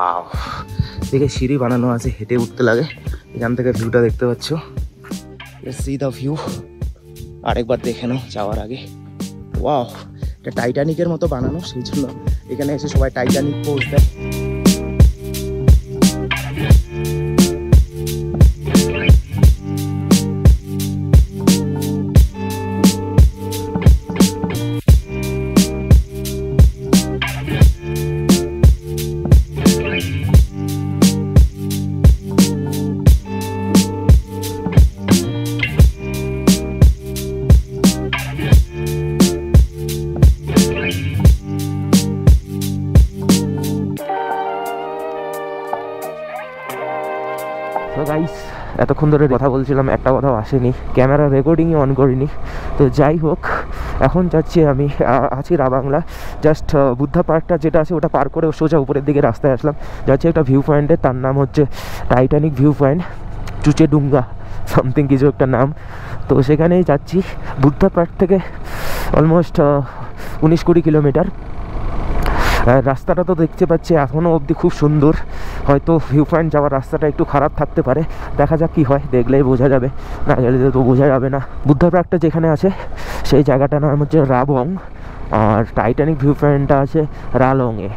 Wow, দেখে সিঁড়ি বানানো আছে, হেঁটে উঠতে লাগে। এখান থেকে ভিউটা দেখতে পাচ্ছ, সি দ্য ভিউ। আরেকবার দেখে নাও যাওয়ার আগে। ওয়াও, এটা টাইটানিকের মতো বানানো, সেই জন্য এখানে এসে সবাই টাইটানিক পোজ দেয়। তো গাইস, এতক্ষণ ধরে কথা বলছিলাম, একটা কথাও আসেনি, ক্যামেরা রেকর্ডিংই অন করিনি। তো যাই হোক, এখন যাচ্ছি আমি, আছি রাবাংলা। জাস্ট বুদ্ধা পার্কটা যেটা আছে ওটা পার করে সোজা উপরের দিকে রাস্তায় আসলাম। যাচ্ছি একটা ভিউ পয়েন্টে, তার নাম হচ্ছে টাইটানিক ভিউ পয়েন্ট, চুচেডুঙ্গা সামথিং কিছু একটা নাম। তো সেখানেই যাচ্ছি। বুদ্ধা পার্ক থেকে অলমোস্ট 19-20 কিলোমিটার। রাস্তাটা তো দেখতে পাচ্ছি এখনও অবধি খুব সুন্দর। হয়তো ভিউ পয়েন্ট যাওয়ার রাস্তাটা একটু খারাপ থাকতে পারে, দেখা যাক কী হয়, দেখলেই বোঝা যাবে, না গেলে তো বোঝা যাবে না। বুদ্ধা পার্কটা যেখানে আছে সেই জায়গাটার নাম হচ্ছে রাবং, আর টাইটানিক ভিউ পয়েন্টটা আছে রালংয়ে।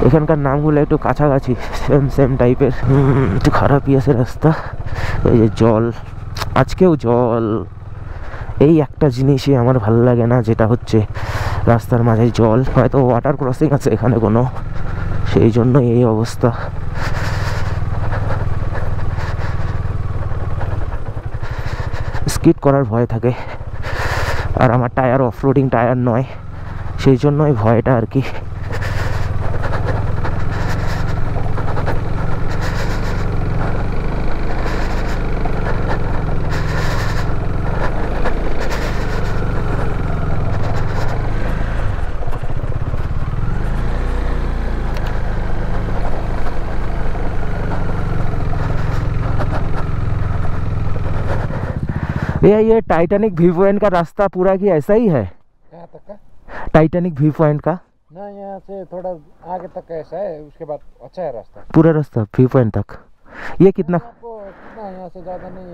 এখানকার নামগুলো একটু কাছাকাছি, সেম সেম টাইপের। একটু খারাপই আছে রাস্তা। এই যে জল, আজকেও জল। এই একটা জিনিসই আমার ভালো লাগে না, যেটা হচ্ছে রাস্তার মাঝে জল। হয়তো ওয়াটার ক্রসিং আছে এখানে কোনো, সেই জন্য এই অবস্থা। স্কিড করার ভয় থাকে, আর আমার টায়ার অফরোডিং টায়ার নয়, সেই জন্য এই ভয়টা আর কি। भैया ये टाइटैनिक व्यू पॉइंट का रास्ता पूरा की ऐसा ही है? कहाँ तक का? टाइटैनिक व्यू पॉइंट का ना, यहाँ से थोड़ा आगे तक का ऐसा है, उसके बाद अच्छा है रास्ता, पूरा रास्ता व्यू पॉइंट तक। ये कितना? आपको कितना यहाँ से ज़्यादा नहीं,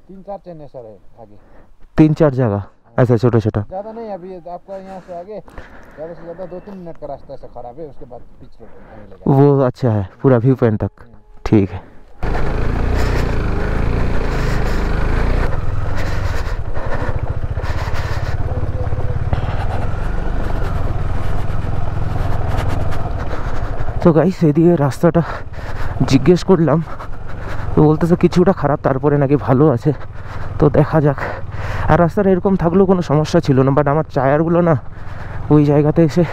3-4 चेन्नई सर है आगे, 3-4 जगह ऐसा छोटा छोटा, ज़्यादा नहीं। अभी आपका यहाँ से आगे ज़्यादा से ज़्यादा 2-3 मिनट का रास्ता ऐसा खराब है, उसके बाद पिच रोड आने लगा। वो अच्छा है पूरा व्यू पॉइंट तक, ठीक है। তো গাইস, এদিকে রাস্তাটা জিজ্ঞেস করলাম, তো বলতেছে কিছুটা খারাপ, তারপরে নাকি ভালো আছে। তো দেখা যাক। আর রাস্তাটা এরকম থাকলেও কোনো সমস্যা ছিল না, বাট আমার টায়ারগুলো না ওই জায়গাতে এসে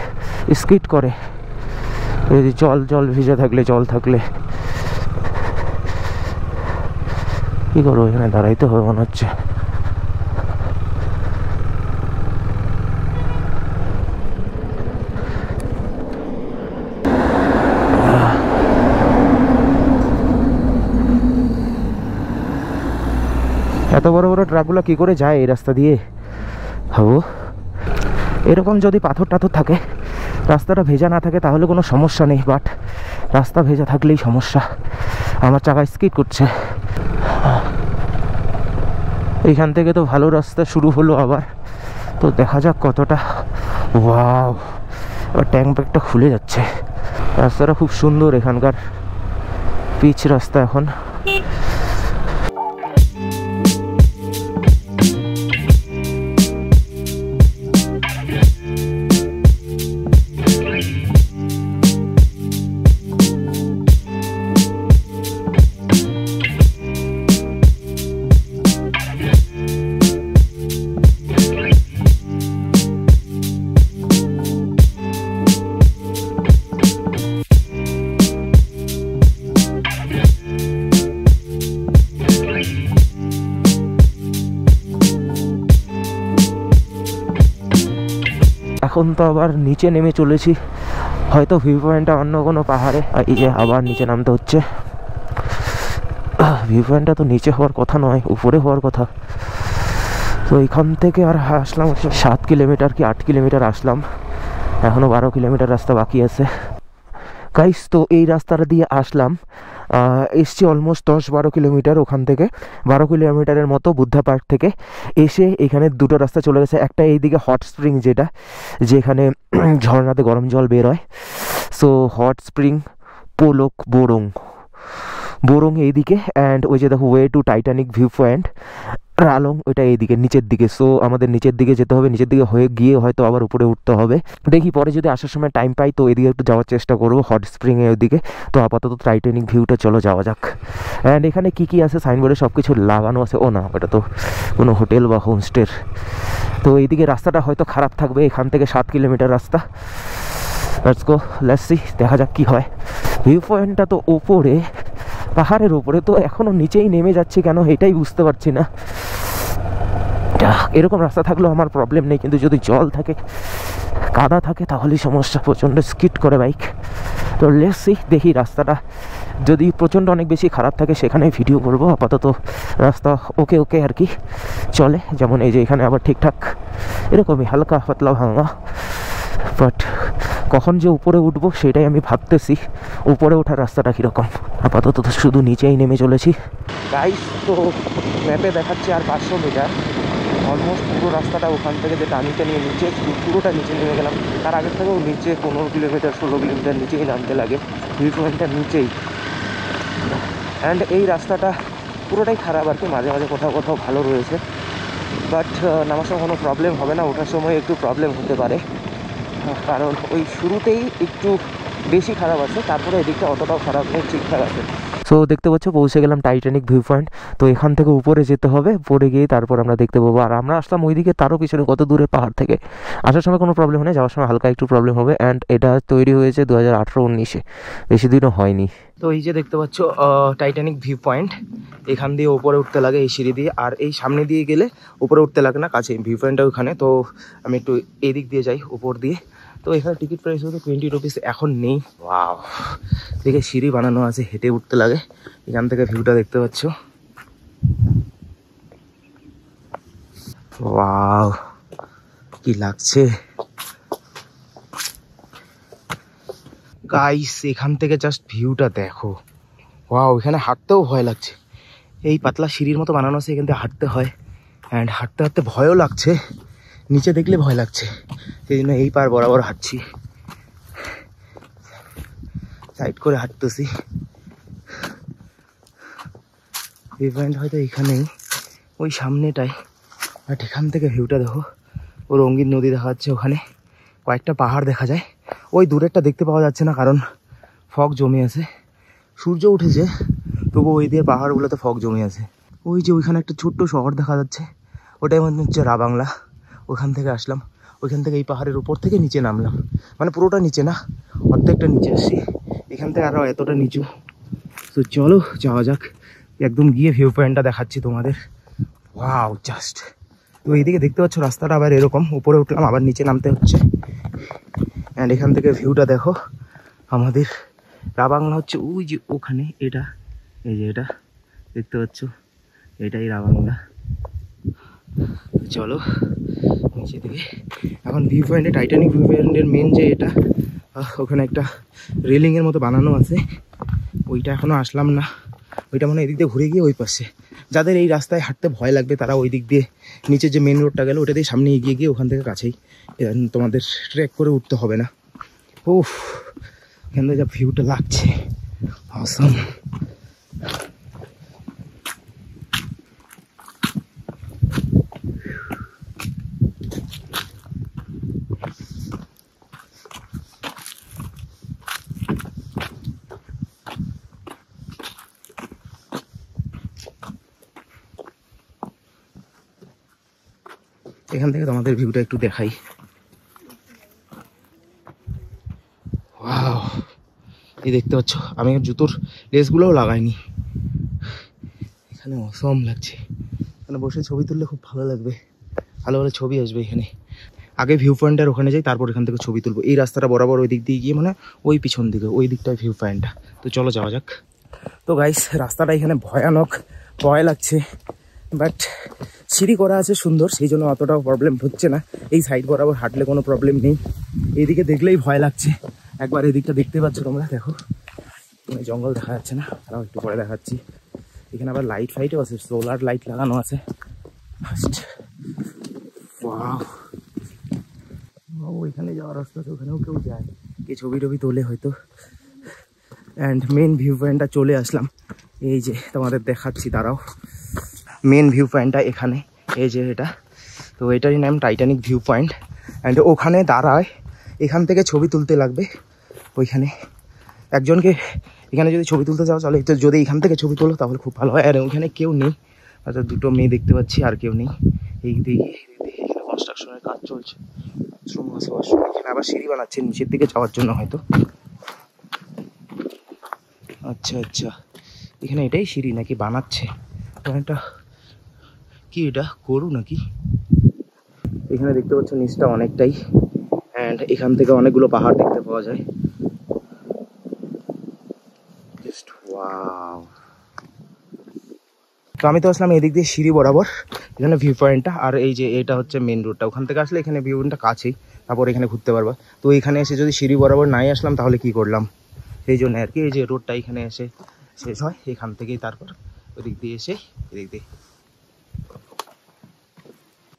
স্কিড করে, জল জল ভিজে থাকলে, জল থাকলে। কী করবো, এখানে দাঁড়াইতে হবে মনে হচ্ছে। এত বড় বড় ট্রাকগুলো কী করে যায় এই রাস্তা দিয়ে ভাবো। এরকম যদি পাথর টাথর থাকে, রাস্তাটা ভেজা না থাকে তাহলে কোনো সমস্যা নেই, বাট রাস্তা ভেজা থাকলেই সমস্যা। আমার চাকা স্কিড করছে। এইখান থেকে তো ভালো রাস্তা শুরু হলো আবার, তো দেখা যাক কতটা। ওয়াও, এবার ট্যাঙ্ক ব্যাগটা খুলে যাচ্ছে। রাস্তাটা খুব সুন্দর, এখানকার পিচ রাস্তা এখন। এখন তো আবার নিচে নেমে চলেছি, হয়তো ভিউ পয়েন্টটা অন্য কোনো পাহাড়ে। এই যে আবার নিচে নামতে হচ্ছে। ভিউ পয়েন্টটা তো নিচে হওয়ার কথা নয়, উপরে হওয়ার কথা। তো এখান থেকে আর আসলাম 7 কিলোমিটার কি 8 কিলোমিটার আসলাম। এখনও 12 কিলোমিটার রাস্তা বাকি আছে গাইস। তো এই রাস্তাটা দিয়ে আসলাম, এসছি অলমোস্ট 10-12 কিলোমিটার। ওখান থেকে 12 কিলোমিটারের মতো বুদ্ধা পার্ক থেকে এসে এখানে দুটো রাস্তা চলে গেছে। একটা এইদিকে হট স্প্রিং, যেখানে ঝর্ণাতে গরম জল বের হয়। So hot spring, Polok, Borong এইদিকে, অ্যান্ড ওই যে দেখো way to Titanic view point Ralong, ওইটা এইদিকে নিচের দিকে। সো আমাদের নিচের দিকে যেতে হবে, নিচের দিকে হয়ে গিয়ে হয়তো আবার উপরে উঠতে হবে। দেখি পরে যদি আসার সময় টাইম পাই তো এদিকে একটু যাওয়ার চেষ্টা করবো, হট স্প্রিংয়ে ওইদিকে। তো আপাতত টাইটানিক ভিউটা চলো যাওয়া যাক। অ্যান্ড এখানে কী আছে সাইনবোর্ডে সব কিছু লাগানো আছে। ও না, ওটা তো কোনো হোটেল বা হোমস্টের। তো এইদিকে রাস্তাটা হয়তো খারাপ থাকবে, এখান থেকে 7 কিলোমিটার রাস্তা। লেটস গো, লেটস সি, দেখা যাক কী হয়। ভিউ পয়েন্টটা তো ওপরে, পাহাড়ের ওপরে, তো এখনও নিচেই নেমে যাচ্ছি কেন এটাই বুঝতে পারছি না। এরকম রাস্তা থাকলেও আমার প্রবলেম নেই, কিন্তু যদি জল থাকে, কাদা থাকে, তাহলেই সমস্যা। প্রচণ্ড স্কিড করে বাইক। তো লেটস সি, দেখি রাস্তাটা যদি প্রচণ্ড অনেক বেশি খারাপ থাকে সেখানে ভিডিও করবো। আপাতত রাস্তা ওকে আর কি চলে, যেমন এই যে এখানে আবার ঠিকঠাক এরকমই হালকা পাতলা ভাঙা। বাট কখন যে উপরে উঠবো সেটাই আমি ভাবতেছি, উপরে ওঠার রাস্তাটা কীরকম। আপাতত তো শুধু নিচেই নেমে চলেছি গাইস। তো ম্যাপে দেখাচ্ছে আর 500 মিটার, অলমোস্ট পুরো রাস্তাটা ওখান থেকে যে টানিটা নিয়ে নিচে, পুরোটা নিচে নেমে গেলাম। তার আগের থেকেও নিচে 15 কিলোমিটার 16 কিলোমিটার নিচেই নামতে লাগে, ভিউ পয়েন্টটার নিচেই। অ্যান্ড এই রাস্তাটা পুরোটাই খারাপ আর কি, মাঝে মাঝে কোথাও কোথাও ভালো রয়েছে। বাট নামার সময় কোনো প্রবলেম হবে না, ওঠার সময় একটু প্রবলেম হতে পারে, কারণ ওই শুরুতেই একটু বেশি খারাপ আছে, তারপরে এদিকটা অতটাও খারাপ নেই, ঠিকঠাক আছে। সো দেখতে পাচ্ছ পৌঁছে গেলাম টাইটানিক ভিউ পয়েন্ট। তো এখান থেকে উপরে যেতে হবে, পরে গিয়ে তারপর আমরা দেখতে পাবো। আর আমরা আসলাম ওইদিকে, তারও পিছনে কত দূরে পাহাড় থেকে। আসার সময় কোনো প্রবলেম নেই, যাওয়ার সময় হালকা একটু প্রবলেম হবে। অ্যান্ড এটা তৈরি হয়েছে 2018-19-এ, বেশি দিনও হয়নি। তো এই যে দেখতে পাচ্ছ টাইটানিক ভিউ পয়েন্ট, এখান দিয়ে উপরে উঠতে লাগে এই সিঁড়ি দিয়ে, আর এই সামনে দিয়ে গেলে উপরে উঠতে লাগে না, কাছে ভিউ পয়েন্টটা ওখানে। তো আমি একটু এদিক দিয়ে যাই উপর দিয়ে। তো এখানে টিকিট প্রাইস হতো 20 রুপিস, এখন নেই। ওয়াও, দেখে সিঁড়ি বানানো আছে, হেঁটে উঠতে লাগে। এখান থেকে ভিউটা দেখতে পাচ্ছ, ওয়াও কি লাগছে গাইস। এখান থেকে জাস্ট ভিউটা দেখো, ওয়াও। এখানে হাঁটতেও ভয় লাগছে, এই পাতলা সিঁড়ির মতো বানানো আছে, এখান থেকে হাঁটতে হয়। অ্যান্ড হাঁটতে হাঁটতে ভয়ও লাগছে, নিচে দেখলে ভয় লাগছে, সেই জন্য এই পার বরাবর হাঁটছি, সাইড করে হাঁটতেছি। ভিউ পয়েন্ট হয়তো এখানেই, ওই সামনেটাই। বাট এখান থেকে ভিউটা দেখো, ও রঙিন নদী দেখা যাচ্ছে, ওখানে কয়েকটা পাহাড় দেখা যায়। ওই দূরেরটা দেখতে পাওয়া যাচ্ছে না, কারণ ফগ জমে আছে, সূর্য উঠেছে, তবু ওই দিয়ে পাহাড়গুলোতে ফগ জমে আছে। ওই যে ওইখানে একটা ছোট্ট শহর দেখা যাচ্ছে, ওটাই মনে হচ্ছে রাবাংলা। ওখান থেকে আসলাম, ওইখান থেকে এই পাহাড়ের উপর থেকে নিচে নামলাম, মানে পুরোটা নিচে না, অর্ধেকটা নিচে আসছি। এখান থেকে আরও এতটা নিচু। তো চলো যাওয়া যাক, একদম গিয়ে ভিউ পয়েন্টটা দেখাচ্ছি তোমাদের। Wow just. তো এইদিকে দেখতে পাচ্ছ রাস্তাটা আবার এরকম, উপরে উঠলাম আবার নিচে নামতে হচ্ছে। অ্যান্ড এখান থেকে ভিউটা দেখো, আমাদের রাবাংলা হচ্ছে ওই যে ওখানে, এটা এই যে এটা দেখতে পাচ্ছ, এটাই রাবাংলা। চলো নিচে দিকে। এখন ভিউ পয়েন্টে, টাইটানিক ভিউ পয়েন্টের মেন যে এটা, ওখানে একটা রেলিংয়ের মতো বানানো আছে, ওইটা এখনও আসলাম না। ওইটা মানে এদিক দিয়ে ঘুরে গিয়ে ওই পাশে, যাদের এই রাস্তায় হাঁটতে ভয় লাগবে তারা ওই দিক দিয়ে, নিচে যে মেন রোডটা গেল ওটা দিয়ে সামনে এগিয়ে গিয়ে ওখান থেকে কাছেই, তোমাদের ট্রেক করে উঠতে হবে না। উফ, এখান থেকে যা ভিউটা লাগছে, অসম। এখান থেকে তোমাদের ভিউটা একটু দেখাই। ওয়াও, এই দেখতে পাচ্ছ আমি জুতোর লেসগুলোও লাগাইনি, এখানে অসম লাগছে। এখানে বসে ছবি তুললে খুব ভালো লাগবে, ভালো ভালো ছবি আসবে এখানে। আগে ভিউ পয়েন্টের ওখানে যাই, তারপর এখান থেকে ছবি তুলবো। এই রাস্তাটা বরাবর ওই দিক দিয়ে গিয়ে, মানে ওই পিছন দিকে ওই দিকটায় ভিউ পয়েন্টটা। তো চলো যাওয়া যাক। তো গাইস রাস্তাটা এখানে ভয়ানক, ভয় লাগছে। বাট সিঁড়ি করা আছে সুন্দর, সেই জন্য অতটাও প্রবলেম হচ্ছে না। এই সাইড বরাবর হাঁটলে কোনো প্রবলেম নেই। এইদিকে দেখলেই ভয় লাগছে। একবার এদিকটা দেখতে পাচ্ছ তোমরা, দেখো জঙ্গল দেখা যাচ্ছে না, তারাও একটু পরে দেখাচ্ছি। এখানে আবার লাইট ফাইটও আছে, সোলার লাইট লাগানো আছে। ওইখানে যাওয়ার রাস্তা আছে, ওখানেও কেউ যায়, কে ছবি টবি তোলে হয়তো। অ্যান্ড মেন ভিউ পয়েন্টটা চলে আসলাম, এই যে তোমাদের দেখাচ্ছি, দাঁড়াও। মেন ভিউ পয়েন্টটা এখানে, এই যে এটা, তো এটারই নাম টাইটানিক ভিউ পয়েন্ট। অ্যান্ড ওখানে দাঁড়ায়, এখান থেকে ছবি তুলতে লাগবে ওইখানে একজনকে। এখানে যদি ছবি তুলতে যাও তাহলে, যদি এখান থেকে ছবি তোলো তাহলে খুব ভালো হয়। আর ওইখানে কেউ নেই, হয়তো দুটো মেয়ে দেখতে পাচ্ছি, আর কেউ নেই। এই দিকে এখানে কনস্ট্রাকশনের কাজ চলছে, এখানে আবার সিঁড়ি বানাচ্ছে নিচের দিকে যাওয়ার জন্য হয়তো। আচ্ছা আচ্ছা, এখানে এটাই সিঁড়ি নাকি বানাচ্ছে? এটা কি, এটা গরু নাকি? এখানে দেখতে পাচ্ছ নিচটা অনেকটাই, অ্যান্ড এখান থেকে অনেকগুলো পাহাড় দেখতে পাওয়া যায়। Just wow. তো আমি তো আসলাম এদিক দিয়ে সিঁড়ি বরাবর, এখানে ভিউ পয়েন্টটা, আর এই যে এটা হচ্ছে মেন রোডটা। ওখান থেকে আসলে এখানে ভিউ পয়েন্টটা কাছেই, তারপর এখানে ঘুরতে পারবা। তো এখানে এসে যদি সিঁড়ি বরাবর নাই আসলাম তাহলে কি করলাম, এই জন্য আর কি। এই যে রোডটা এখানে এসে শেষ হয়, এখান থেকেই তারপর ওদিক দিয়ে এসে এদিক দিয়ে।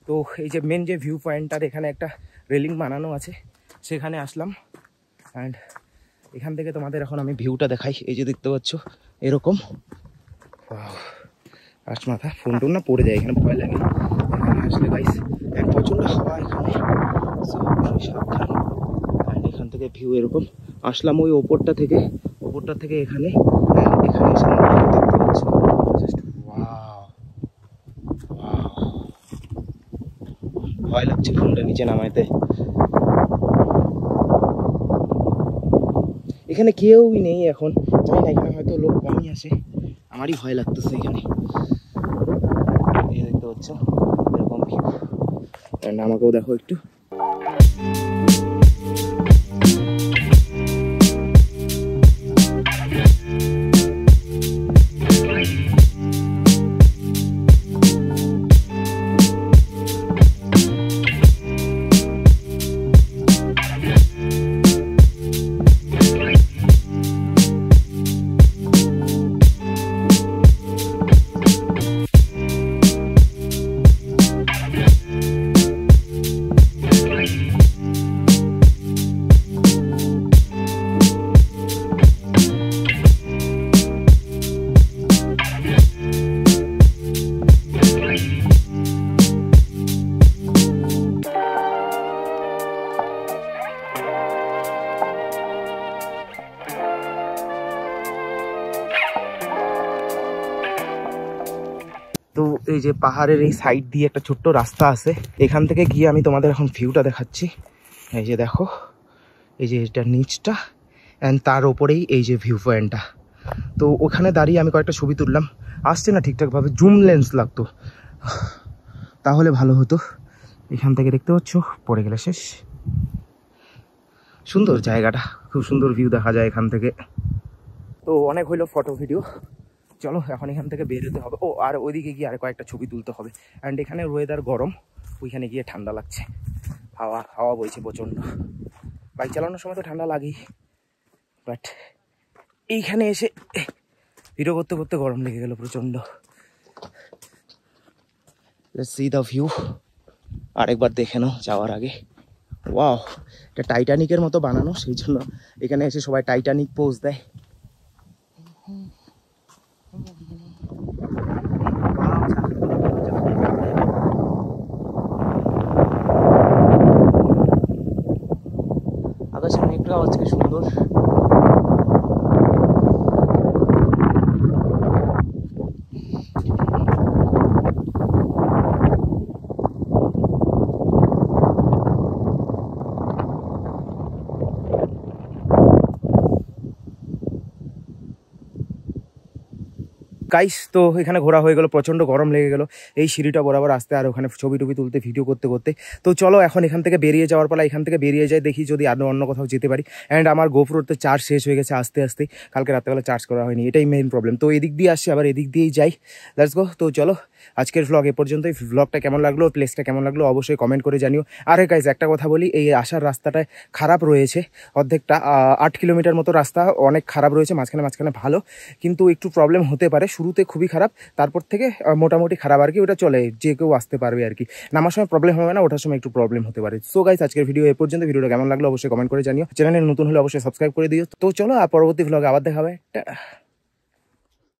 তো এই যে মেন যে ভিউ পয়েন্টটার এখানে একটা রেলিং বানানো আছে, সেখানে আসলাম। অ্যান্ড এখান থেকে তোমাদের এখন আমি ভিউটা দেখাই। এই যে দেখতে পাচ্ছ এরকম, আজ মাথা ফোন টোন না পড়ে যায়, এখানে ভয় লাগে এখানে আসলে গাইস। এক প্রচণ্ড হাওয়া এখানে, সাবধান। অ্যান্ড এখান থেকে ভিউ এরকম। আসলাম ওই ওপরটা থেকে এখানে, এখানে এসে দেখতে পাচ্ছ জাস্ট ওয়াও। ভয় লাগছে ফোনটা নিচে নামাইতে। এখানে কেউই নেই এখন, জানি না, এখানে হয়তো লোক কমই আছে, আমারই ভয় লাগতেছে এখানে। দেখতে পাচ্ছ এরকম ভিউ, আমাকেও দেখো একটু। তো এই যে পাহাড়ের এই সাইড দিয়ে একটা ছোট্ট রাস্তা আছে, এখান থেকে গিয়ে আমি তোমাদের এখন ভিউটা দেখাচ্ছি। এই যে দেখো, এই যে এটা নিচটা, অ্যান্ড তার ওপরেই এই যে ভিউ পয়েন্টটা। তো ওখানে দাঁড়িয়ে আমি কয়েকটা ছবি তুললাম, আসছে না ঠিকঠাকভাবে, জুম লেন্স লাগতো তাহলে ভালো হতো। এখান থেকে দেখতে পাচ্ছ, পড়ে গেলে শেষ। সুন্দর জায়গাটা, খুব সুন্দর ভিউ দেখা যায় এখান থেকে। তো অনেক হইলো ফটো ভিডিও, চলো এখন এখান থেকে বের হতে হবে। ও আর ওইদিকে গিয়ে আর কয়েকটা ছবি তুলতে হবে। অ্যান্ড এখানে ওয়েদার গরম, ওইখানে গিয়ে ঠান্ডা লাগছে, হাওয়া বইছে প্রচণ্ড। বাইক চালানোর সময় তো ঠান্ডা লাগেই, বাট এইখানে এসে ভিডিও করতে করতে গরম লেগে গেল প্রচণ্ড। লেটস সি দ্য ভিউ, আরেকবার দেখে নাও যাওয়ার আগে। ওয়াও, এটা টাইটানিকের মতো বানানো, সেই জন্য এখানে এসে সবাই টাইটানিক পোজ দেয়। আকাশের মেঘটাও আজকে সুন্দর। গাইস, তো এখানে ঘোরা হয়ে গেল, প্রচণ্ড গরম লেগে গেল এই সিঁড়িটা বরাবর আসতে, আর ওখানে ছবি টবি তুলতে, ভিডিও করতে করতে। তো চলো এখন এখান থেকে বেরিয়ে যাওয়ার পালা, এখান থেকে বেরিয়ে যাই, দেখি যদি আরও অন্য কোথাও যেতে পারি। অ্যান্ড আমার গোপ্রোতে চার্জ শেষ হয়ে গেছে আস্তে আস্তে, কালকে রাত্রেবেলা চার্জ করা হয়নি, এটাই মেইন প্রবলেম। তো এদিক দিয়ে আসছি, আবার এদিক দিয়েই যাই, লেটস গো। তো চলো আজকের ভ্লগ এ পর্যন্তই। ভ্লগটা কেমন লাগলো, প্লেসটা কেমন লাগলো অবশ্যই কমেন্ট করে জানিও। আর গাইজ একটা কথা বলি, এই আসার রাস্তাটায় খারাপ রয়েছে, অর্ধেকটা 8 কিলোমিটার মতো রাস্তা অনেক খারাপ রয়েছে, মাঝখানে ভালো, কিন্তু একটু প্রবলেম হতে পারে। শুরুতে খুবই খারাপ, তারপর থেকে মোটামুটি খারাপ আর কি, ওটা চলে, যে কেউ আসতে পারবে আর কি। নামার সময় প্রবলেম হবে না, ওঠার সময় একটু প্রবলেম হতে পারে। সো গাইজ আজকের ভিডিও এ পর্যন্ত। ভিডিওটা কেমন লাগলো অবশ্যই কমেন্ট করে জানিও। চ্যানেলে নতুন হলে অবশ্যই সাবস্ক্রাইব করে দিও। তো চলো, আর পরবর্তী ভ্লগে আবার দেখা হবে।